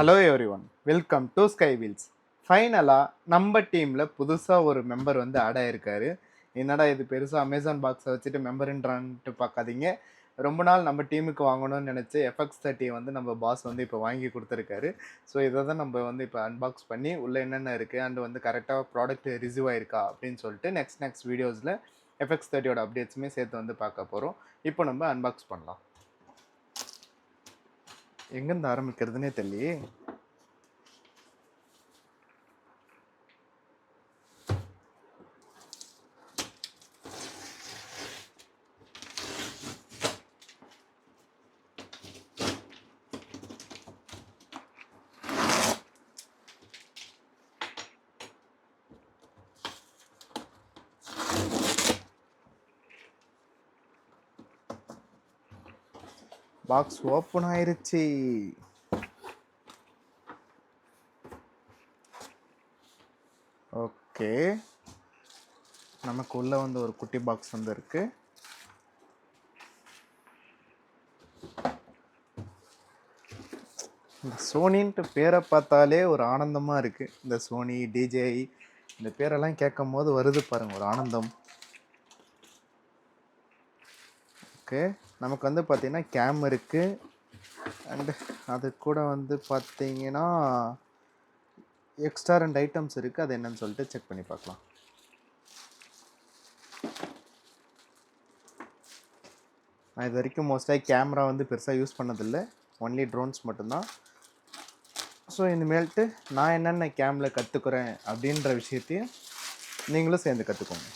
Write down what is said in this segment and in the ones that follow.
Hello every one, welcome to sky wheels. ஃபைனலாக நம்ம டீமில் புதுசாக ஒரு மெம்பர் வந்து ஆட் ஆகிருக்காரு. என்னடா இது பெருசாக அமேசான் பாக்ஸை வச்சுட்டு மெம்பர்ன்றான்ட்டு பார்க்காதீங்க. ரொம்ப நாள் நம்ம டீமுக்கு வாங்கணும்னு நினச்சி FX30 வந்து நம்ம பாஸ் வந்து இப்போ வாங்கி கொடுத்துருக்காரு. ஸோ இதை தான் நம்ம வந்து இப்போ அன்பாக்ஸ் பண்ணி உள்ளே என்னென்ன இருக்குது அண்ட் வந்து கரெக்டாக ப்ராடக்ட் ரிசீவ் ஆயிருக்கா அப்படின்னு சொல்லிட்டு நெக்ஸ்ட் வீடியோஸில் FX30யோட அப்டேட்ஸுமே சேர்த்து வந்து பார்க்க போகிறோம். இப்போ நம்ம அன்பாக்ஸ் பண்ணலாம். எங்கேருந்து ஆரம்பிக்கிறதுனே தெரியலையே. பாக்ஸ் ஓப்பன் ஆயிருச்சு. ஓகே, நமக்கு உள்ள வந்து ஒரு குட்டி பாக்ஸ் வந்து இருக்கு. இந்த சோனின்ட்டு பேரை பார்த்தாலே ஒரு ஆனந்தமா இருக்கு. இந்த சோனி டிஜே இந்த பேரெல்லாம் கேட்கும் போது வருது பாருங்க ஒரு ஆனந்தம். ஓகே, நமக்கு வந்து பார்த்தீங்கன்னா கேம் இருக்கு அண்டு அது கூட வந்து பார்த்தீங்கன்னா எக்ஸ்ட்ரா 2 ஐட்டம்ஸ் இருக்குது. அது என்னன்னு சொல்லிட்டு செக் பண்ணி பார்க்கலாம். நான் இது வரைக்கும் மோஸ்ட்டாக கேமரா வந்து பெருசாக யூஸ் பண்ணதில்லை, ஒன்லி ட்ரோன்ஸ் மட்டும்தான். ஸோ இனிமேல்ட்டு நான் என்னென்ன கேமில் கற்றுக்குறேன் அப்படின்ற விஷயத்தையும் நீங்களும் சேர்ந்து கற்றுக்கோங்க.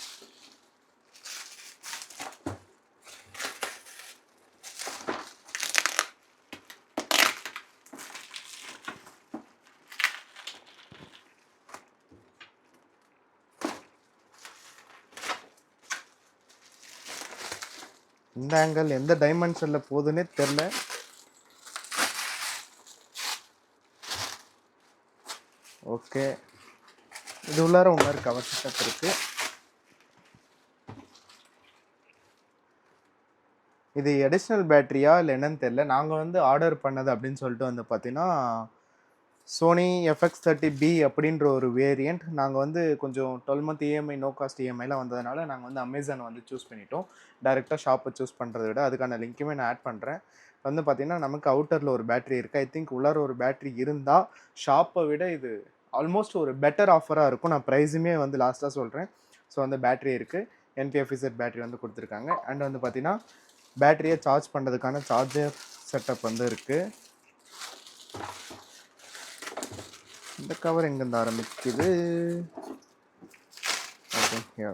இந்த ஆங்கிள் எந்த டைமென்ஷனில் போகுதுன்னே தெரில. ஓகே, இது உள்ளார இன்னொரு கவர் செட்டப் இருக்குது. இது அடிஷ்னல் பேட்டரியா இல்லை என்னன்னு தெரில. நாங்கள் வந்து ஆர்டர் பண்ணது அப்படின்னு சொல்லிட்டு வந்து பார்த்தீங்கன்னா சோனி FX30B அப்படின்ற ஒரு வேரியண்ட். நாங்கள் வந்து கொஞ்சம் 12 month EMI நோ காஸ்ட் இஎம்ஐலாம் வந்ததுனால நாங்கள் வந்து அமேசானை வந்து சூஸ் பண்ணிட்டோம். டேரெக்டாக ஷாப்பை சூஸ் பண்ணுறத விட அதுக்கான லிங்க்குமே நான் ஆட் பண்ணுறேன். வந்து பார்த்திங்கன்னா நமக்கு அவுட்டரில் ஒரு பேட்ரி இருக்குது. ஐ திங்க் உள்ளார ஒரு பேட்ரி இருந்தால் ஷாப்பை விட இது ஆல்மோஸ்ட் ஒரு பெட்டர் ஆஃபராக இருக்கும். நான் ப்ரைஸுமே வந்து லாஸ்ட்டாக சொல்கிறேன். ஸோ வந்து பேட்ரி இருக்குது, NPFZ பேட்ரி வந்து கொடுத்துருக்காங்க. அண்ட் வந்து பார்த்திங்கன்னா பேட்டரியை சார்ஜ் பண்ணுறதுக்கான சார்ஜர் செட்டப் வந்து இருக்குது. இந்த கவர் எங்கேருந்து ஆரம்பிக்குது? Okay,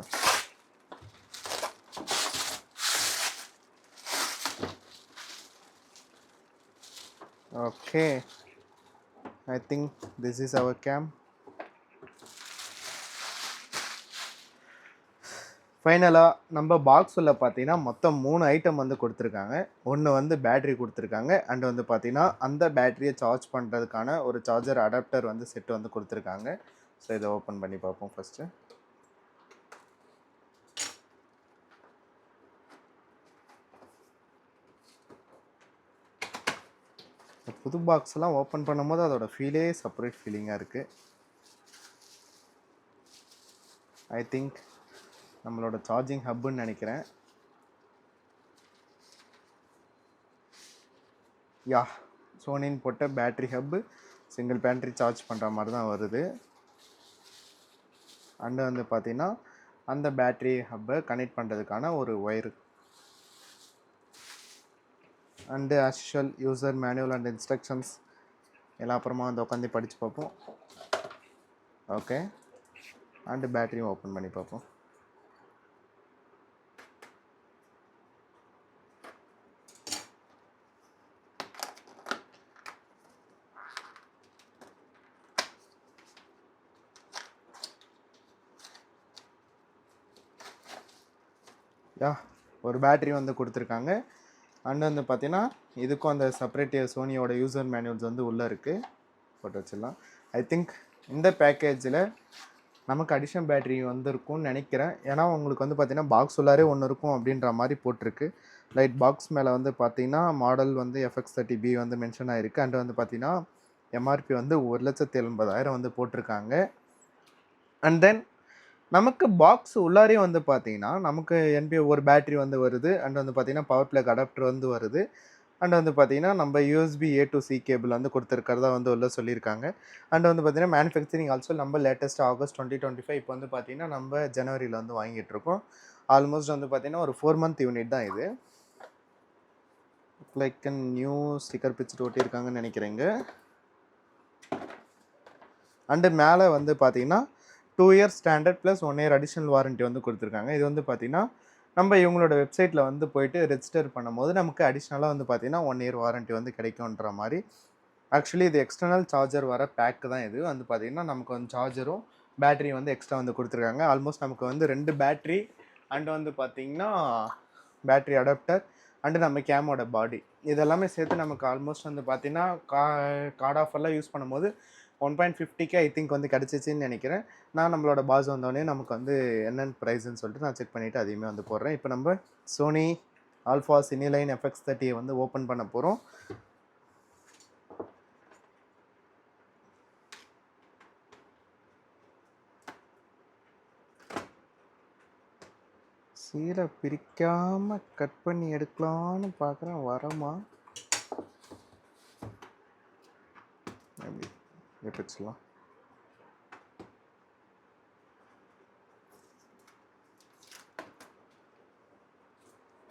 okay, I think this is our game. ஃபைனலாக நம்ம பாக்ஸில் பார்த்தீங்கன்னா மொத்தம் 3 ஐட்டம் வந்து கொடுத்துருக்காங்க. ஒன்று வந்து பேட்ரி கொடுத்துருக்காங்க அண்ட் வந்து பார்த்தீங்கன்னா அந்த பேட்டரியை சார்ஜ் பண்ணுறதுக்கான ஒரு சார்ஜர் அடாப்டர் வந்து செட்டு வந்து கொடுத்துருக்காங்க. ஸோ இதை ஓப்பன் பண்ணி பார்ப்போம் ஃபஸ்ட்டு. புது பாக்ஸ்லாம் ஓப்பன் பண்ணும்போது அதோட ஃபீலே செப்பரேட் ஃபீலிங்காக இருக்குது. ஐ திங்க் நம்மளோட சார்ஜிங் ஹப்புன்னு நினைக்கிறேன். யா, சோனின்னு போட்ட battery hub, single battery charge பண்ணுற மாதிரி தான் வருது. அண்டு வந்து பார்த்தீங்கன்னா அந்த பேட்ரி ஹப்பை கனெக்ட் பண்ணுறதுக்கான ஒரு wire and as usual user manual and instructions எல்லாம் அப்புறமா வந்து உட்காந்து படித்து பார்ப்போம். ஓகே, அண்டு பேட்டரியும் ஓப்பன் பண்ணி பார்ப்போம். யா, ஒரு பேட்ரி வந்து கொடுத்துருக்காங்க. அண்ட் வந்து பார்த்தீங்கன்னா இதுக்கும் அந்த செப்பரேட் சோனியோட யூசர் மேனுவல்ஸ் வந்து உள்ளே இருக்குது, போட்டு வச்சிடலாம். ஐ திங்க் இந்த பேக்கேஜில் நமக்கு அடிஷனல் பேட்டரி வந்துருக்கும்னு நினைக்கிறேன். ஏன்னா உங்களுக்கு வந்து பார்த்தீங்கன்னா பாக்ஸ் உள்ளாரே ஒன்று இருக்கும் அப்படின்ற மாதிரி போட்டிருக்கு. லைட் பாக்ஸ் மேலே வந்து பார்த்தீங்கன்னா மாடல் வந்து FX30B வந்து மென்ஷன் ஆகிருக்கு. அண்ட் வந்து பார்த்தீங்கன்னா எம்ஆர்பி வந்து 1,80,000 வந்து போட்டிருக்காங்க. அண்ட் தென் நமக்கு பாக்ஸ் உள்ளாரே வந்து பார்த்தீங்கன்னா, நமக்கு என்பிஓ ஒரு பேட்டரி வந்து வருது. அண்ட் வந்து பார்த்தீங்கன்னா, பவர் ப்ளக் அடாப்டர் வந்து வருது. அண்ட் வந்து பார்த்தீங்கன்னா, நம்ம USB A to C cable வந்து கொடுத்துருக்கிறதா வந்து உள்ள சொல்லியிருக்காங்க. அண்ட் வந்து பார்த்தீங்கன்னா, மேனுஃபேக்சரிங் ஆல்சோ நம்ம லேட்டஸ்ட் ஆகஸ்ட் 2025 இப்போ வந்து பார்த்தீங்கன்னா, நம்ம ஜனவரியில் வந்து வாங்கிட்டுருக்கோம். ஆல்மோஸ்ட் வந்து பார்த்தீங்கன்னா, ஒரு 4 மந்த் யூனிட் தான் இது. லைக் நியூ ஸ்டிக்கர் பிக்சர் ஒட்டியிருக்காங்கன்னு நினைக்கிறேங்க. அண்டு மேலே வந்து பார்த்தீங்கன்னா 2 years standard plus 1 year additional warranty வந்து கொடுத்துருக்காங்க. இது வந்து பார்த்தீங்கன்னா நம்ம இவங்களோட வெப்சைட்டில் வந்து போயிட்டு ரெஜிஸ்டர் பண்ணும்போது நமக்கு அடிஷ்னலாக வந்து பார்த்தீங்கன்னா 1 இயர் வாரண்ட்டி வந்து கிடைக்கும்ன்ற மாதிரி. ஆக்சுவலி இது எக்ஸ்டர்னல் சார்ஜர் வர பேக்கு தான். இது வந்து பார்த்தீங்கன்னா நமக்கு வந்து சார்ஜரும் பேட்டரி வந்து எக்ஸ்ட்ரா வந்து கொடுத்துருக்காங்க. ஆல்மோஸ்ட் நமக்கு வந்து 2 பேட்ரி அண்ட் வந்து பார்த்தீங்கன்னா பேட்ரி அடாப்டர் அண்டு நம்ம கேமோட பாடி இதெல்லாமே சேர்த்து நமக்கு ஆல்மோஸ்ட் வந்து பார்த்தீங்கன்னா கார்ட் ஆஃபர்லாம் யூஸ் பண்ணும்போது 1.50K ஐ திங்க் வந்து கிடச்சிச்சின்னு நினைக்கிறேன். நான் நம்மளோட பாஸ் வந்தோடனே நமக்கு வந்து என்னென்ன ப்ரைஸ்ன்னு சொல்லிட்டு நான் செக் பண்ணிவிட்டு அதையுமே வந்து போடுறேன். இப்போ நம்ம சோனி ஆல்ஃபா சினிலைன் FX30 வந்து ஓப்பன் பண்ண போகிறோம். சீரை பிரிக்காமல் கட் பண்ணி எடுக்கலான்னு பார்க்குறேன். வரமா பிரிச்சுலாம்.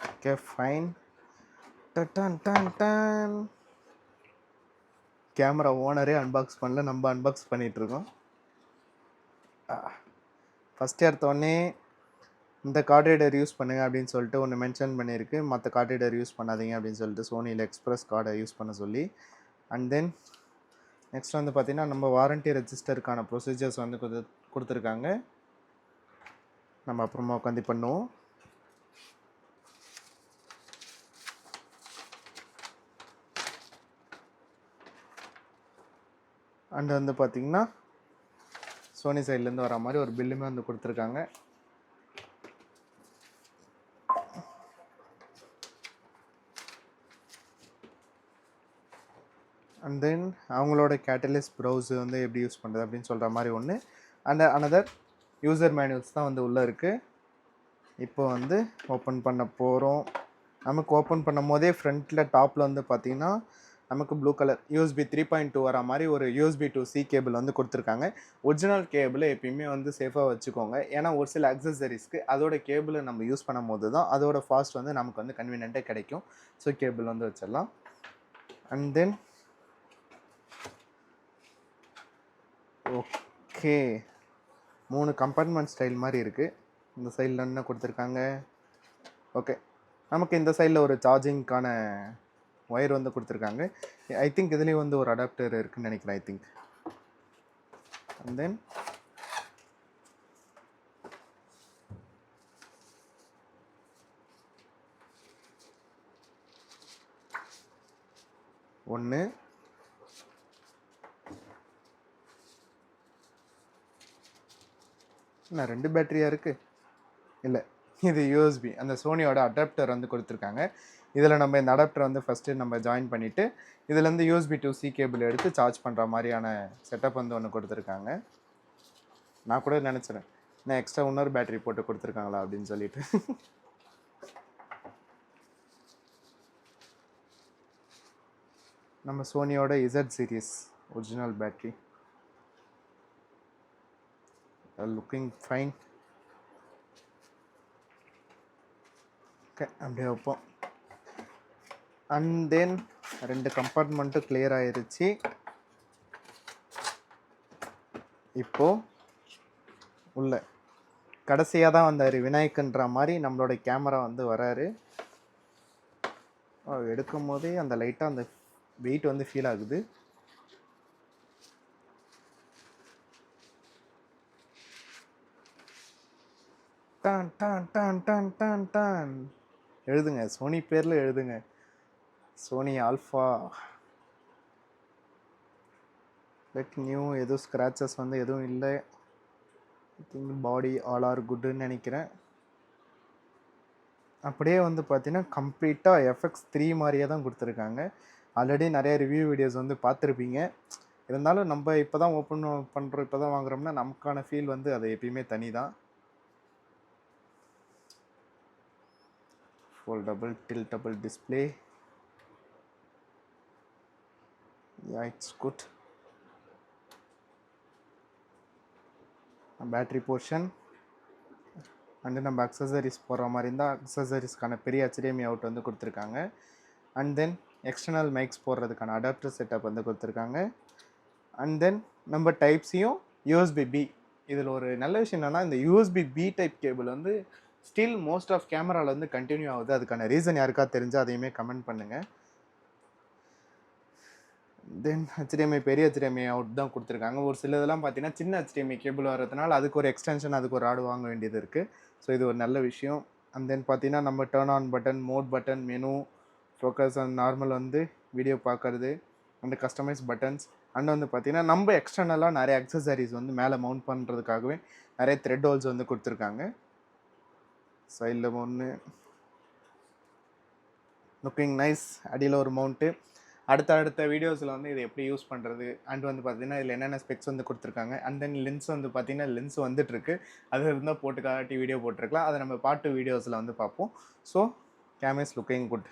Okay fine. டன் கேமரா ஓனரே அன்பாக்ஸ் பண்ணல, நம்ம அன்பாக்ஸ் பண்ணிகிட்ருக்கோம். ஃபஸ்ட் எடுத்தோடனே இந்த கார்ட் ரீடர் யூஸ் பண்ணுங்கள் அப்படின்னு சொல்லிட்டு ஒன்று மென்ஷன் பண்ணியிருக்கு. மற்ற கார்ட் ரீடர் யூஸ் பண்ணாதீங்க அப்படின்னு சொல்லிட்டு சோனியில் எக்ஸ்பிரஸ் கார்டை யூஸ் பண்ண சொல்லி. அண்ட் தென் நெக்ஸ்ட் வந்து பார்த்திங்கன்னா நம்ம வாரண்ட்டி ரெஜிஸ்டருக்கான ப்ரொசீஜர்ஸ் வந்து கொடுத்துருக்காங்க. நம்ம அப்புறமா உட்காந்து பண்ணுவோம். அண்ட் வந்து பார்த்திங்கன்னா சோனி சைட்லேருந்து வர மாதிரி ஒரு பில்லுமே வந்து கொடுத்துருக்காங்க. அண்ட் தென் அவங்களோட கேட்டலிஸ்ட் ப்ரௌஸ் வந்து எப்படி யூஸ் பண்ணுறது அப்படின்னு சொல்கிற மாதிரி ஒன்று. அண்ட் அனதர் யூசர் மேனுவல்ஸ் தான் வந்து உள்ளே இருக்குது. இப்போ வந்து ஓப்பன் பண்ண போகிறோம். நமக்கு ஓப்பன் பண்ணும் போதே ஃப்ரண்ட்டில் டாப்பில் வந்து பார்த்திங்கன்னா நமக்கு ப்ளூ கலர் USB 3.2 வர மாதிரி ஒரு USB to C கேபிள் வந்து கொடுத்துருக்காங்க. ஒரிஜினல் கேபிளை எப்பயுமே வந்து சேஃபாக வச்சுக்கோங்க. ஏன்னா ஒரு சில அக்சசரிஸ்க்கு அதோட கேபிளை நம்ம யூஸ் பண்ணும் போது தான் அதோட ஃபாஸ்ட் வந்து நமக்கு வந்து கன்வீனியண்ட்டாக கிடைக்கும். ஸோ கேபிள் வந்து வச்சிடலாம். And then okay 3 compartment style மாதிரி இருக்குது. இந்த சைடில் என்ன கொடுத்துருக்காங்க. ஓகே நமக்கு இந்த சைடில் ஒரு சார்ஜிங்க்கான ஒயர் வந்து கொடுத்துருக்காங்க. ஐ திங்க் இதுலேயும் வந்து ஒரு அடாப்டர் இருக்குதுன்னு நினைக்கிறேன். ஐ திங்க் அண்ட் தென் ஒன்று என்ன 2 பேட்டரியாக இருக்குது. இல்லை இது யூஎஸ்பி அந்த சோனியோட அடாப்டர் வந்து கொடுத்துருக்காங்க. இதில் நம்ம இந்த அடாப்டர் வந்து ஃபஸ்ட்டு நம்ம ஜாயின் பண்ணிவிட்டு இதுலேருந்து USB to C கேபிள் எடுத்து சார்ஜ் பண்ணுற மாதிரியான செட்டப் வந்து ஒன்று கொடுத்துருக்காங்க. நான் கூட நினச்சிறேன் நான் எக்ஸ்ட்ரா இன்னொரு பேட்டரி போட்டு கொடுத்துருக்காங்களா அப்படின்னு சொல்லிட்டு. நம்ம சோனியோட Z series original battery looking fine. Okay அப்படியே வைப்போம். அண்ட் தென் 2 கம்பார்ட்மெண்ட்டும் கிளியர் ஆயிடுச்சு. இப்போது உள்ள கடைசியாக தான் வந்தார் விநாயகன்ற மாதிரி நம்மளோட கேமரா வந்து வராரு. எடுக்கும் போதே அந்த லைட்டாக அந்த வெயிட் வந்து ஃபீல் ஆகுது. டான் டான் டான் டான் டான் டான் எழுதுங்க, சோனி பேரில் எழுதுங்க, சோனி ஆல்ஃபா. லைக் நியூ எதுவும் ஸ்க்ராச்சஸ் வந்து எதுவும் இல்லை. பாடி ஆல் ஆர் குட்டுன்னு நினைக்கிறேன். அப்படியே வந்து பார்த்தீங்கன்னா கம்ப்ளீட்டாக FX3 மாதிரியே தான் கொடுத்துருக்காங்க. ஆல்ரெடி நிறைய ரிவ்யூ வீடியோஸ் வந்து பார்த்துருப்பீங்க. இருந்தாலும் நம்ம இப்போ தான் ஓப்பன் பண்ணுறோம், இப்போ தான் வாங்குறோம்னா நமக்கான ஃபீல் வந்து அது எப்பயுமே தனி தான். Foldable tiltable display. Yeah, it's good. Battery portion and நம்ம அக்சசரிஸ் போடுற மாதிரி இருந்தால் அக்சசரிஸ்க்கான பெரிய HDMI அவுட் வந்து கொடுத்துருக்காங்க. அண்ட் தென் எக்ஸ்டர்னல் மைக்ஸ் போடுறதுக்கான அடாப்டர் செட்டப் வந்து கொடுத்துருக்காங்க. அண்ட் தென் நம்ம டைப்ஸையும் USB-B. இதில் ஒரு நல்ல விஷயம் என்னென்னா இந்த USB-B டைப் கேபிள் வந்து ஸ்டில் மோஸ்ட் ஆஃப் கேமராவில் வந்து கண்டினியூ ஆகுது. அதுக்கான ரீசன் யாருக்கா தெரிஞ்சால் அதையுமே கமெண்ட் பண்ணுங்கள். தென் HDMI பெரிய HDMI அவுட் தான் கொடுத்துருக்காங்க. ஒரு சில இதெல்லாம் பார்த்தீங்கன்னா சின்ன HDMI கேபிள் வரதுனால அதுக்கு ஒரு எக்ஸ்டென்ஷன், அதுக்கு ஒரு ராடு வாங்க வேண்டியது இருக்குது. ஸோ இது ஒரு நல்ல விஷயம். அண்ட் தென் பார்த்தீங்கன்னா நம்ம turn on button, mode button, menu, focus and normal வந்து வீடியோ பார்க்குறது, அண்ட் கஸ்டமைஸ் பட்டன்ஸ், அண்ட் வந்து பார்த்தீங்கன்னா நம்ம எக்ஸ்டர்னலாக நிறைய அக்சசரிஸ் வந்து மேலே மவுண்ட் பண்ணுறதுக்காகவே நிறைய த்ரெட் ஹோல்ஸ் வந்து கொடுத்துருக்காங்க. சைடில் ஒன்று லுக்கிங் நைஸ். அடியில் ஒரு மவுண்ட்டு. அடுத்த வீடியோஸில் வந்து இதை எப்படி யூஸ் பண்ணுறது அண்ட் வந்து பார்த்தீங்கன்னா இதில் என்னென்ன ஸ்பெக்ஸ் வந்து கொடுத்துருக்காங்க. அண்ட் தென் லென்ஸ் வந்து பார்த்தீங்கன்னா லென்ஸ் வந்துட்டுருக்கு. அது இருந்தால் போட்டு காட்டி வீடியோ போட்டிருக்கலாம். அதை நம்ம பார்ட் 2 வீடியோஸில் வந்து பார்ப்போம். So camera is looking good.